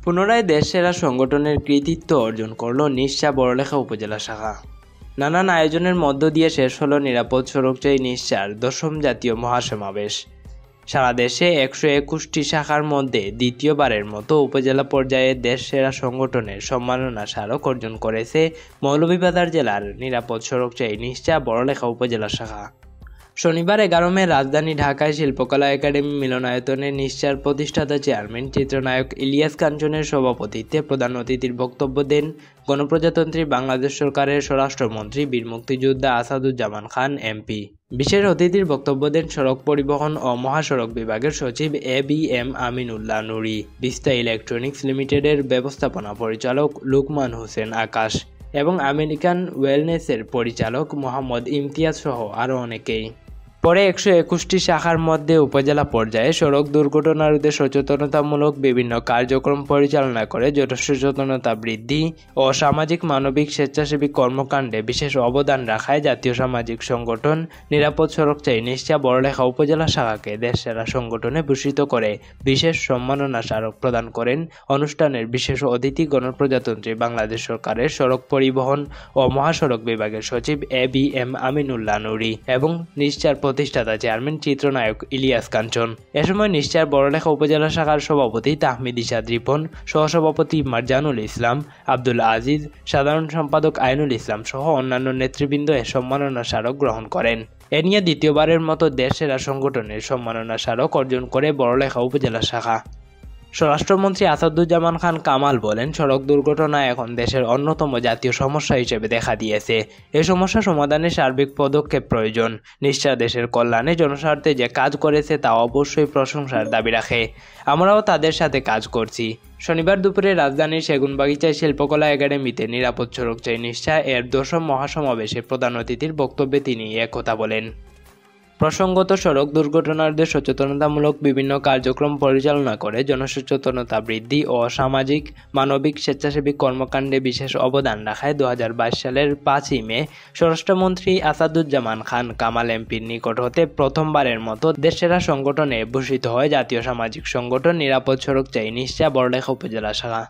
পুনরায় দেশসেরা সংগঠনের কৃতিত্ব অর্জন করল নিশ্চা বড়লেখা উপজেলা শাখা। নানান আয়োজনের মধ্য দিয়ে শেষ হলো নিরাপদ সড়কচাই নিশ্চার 10ম জাতীয় মহাসমাবেশ। সারা দেশে 121টি শাখার মধ্যে দ্বিতীয়বারের মতো উপজেলা পর্যায়ে দেশসেরা সংগঠনের সম্মাননা স্মারক অর্জন করেছে মৌলভীবাজার জেলার নিরাপদ সড়কচাই নিশ্চা বড়লেখা উপজেলা শাখা। শনিবার 11 মে রাজধানী ঢাকায় শিল্পকলা একাডেমি মিলনায়তনে নিশ্চার প্রতিষ্ঠাতা চেয়ারম্যান চিত্রনায়ক ইলিয়াস কাঞ্চনের সভাপতিত্বে প্রধান অতিথির বক্তব্য দেন গণপ্রজাতন্ত্রী বাংলাদেশ সরকারের স্বরাষ্ট্রমন্ত্রী বীর মুক্তিযোদ্ধা আসাদুজ্জামান খান এমপি। বিশেষ অতিথির বক্তব্য দেন সড়ক পরিবহন ও মহাসড়ক বিভাগের সচিব এবিএম আমিনুল্লাহ নুরি, বিস্তা ইলেকট্রনিক্স লিমিটেডের ব্যবস্থাপনা পরিচালক লুকমান হোসেন আকাশ এবং আমেরিকান ওয়েলনেসের পরিচালক মোহাম্মদ ইমতিয়াজ সহ আরও অনেকেই। পরে 121টি শাখার মধ্যে উপজেলা পর্যায়ে সড়ক দুর্ঘটনা রোধে সচেতনতামূলক বিভিন্ন কার্যক্রম পরিচালনা করে জনসচেতনতা বৃদ্ধি ও সামাজিক মানবিক স্বেচ্ছাসেবী কর্মকাণ্ডে বিশেষ অবদান রাখায় জাতীয় সামাজিক সংগঠন নিরাপদ সড়কচাই নিশ্চা বড়লেখা উপজেলা শাখাকে দেশসেরা সংগঠনে ভূষিত করে বিশেষ সম্মাননা স্মারক প্রদান করেন অনুষ্ঠানের বিশেষ অতিথি গণপ্রজাতন্ত্রী বাংলাদেশ সরকারের সড়ক পরিবহন ও মহাসড়ক বিভাগের সচিব এবিএম আমিনুল্লাহ নুরি এবং নিশ্চার প্রতিষ্ঠাতা চেয়ারম্যান চিত্রনায়ক ইলিয়াস কাঞ্চন। এ সময় নিশ্চার বড়লেখা উপজেলা শাখার সভাপতি তাহমিদ ইসাদ রিপন, সহসভাপতি মারজানুল ইসলাম, আব্দুল আজিজ, সাধারণ সম্পাদক আইনুল ইসলাম সহ অন্যান্য নেতৃবৃন্দ এ সম্মাননা স্মারক গ্রহণ করেন। এ নিয়ে দ্বিতীয়বারের মতো দেশসেরা সংগঠনের সম্মাননা স্মারক অর্জন করে বড়লেখা উপজেলা শাখা। স্বরাষ্ট্রমন্ত্রী আসাদুজ্জামান খান কামাল বলেন, সড়ক দুর্ঘটনা এখন দেশের অন্যতম জাতীয় সমস্যা হিসেবে দেখা দিয়েছে। এই সমস্যা সমাধানে সার্বিক পদক্ষেপ প্রয়োজন। নিশ্চা দেশের কল্যাণে জনস্বার্থে যে কাজ করেছে তা অবশ্যই প্রশংসার দাবি রাখে। আমরাও তাদের সাথে কাজ করছি। শনিবার দুপুরে রাজধানীর সেগুনবাগিচায় শিল্পকলা একাডেমিতে নিরাপদ সড়কচাই নিশ্চা এর 10ম মহাসমাবেশে প্রধান অতিথির বক্তব্যে তিনি একথা বলেন। প্রসঙ্গত, সড়ক দুর্ঘটনা রোধে সচেতনতামূলক বিভিন্ন কার্যক্রম পরিচালনা করে জনসচেতনতা বৃদ্ধি ও সামাজিক মানবিক স্বেচ্ছাসেবী কর্মকাণ্ডে বিশেষ অবদান রাখায় 2022 সালের 5ই মে স্বরাষ্ট্রমন্ত্রী আসাদুজ্জামান খান কামাল এমপির নিকট হতে প্রথমবারের মতো দেশসেরা সংগঠনে ভূষিত হয় জাতীয় সামাজিক সংগঠন নিরাপদ সড়কচাই নিশ্চা বড়লেখা উপজেলা শাখা।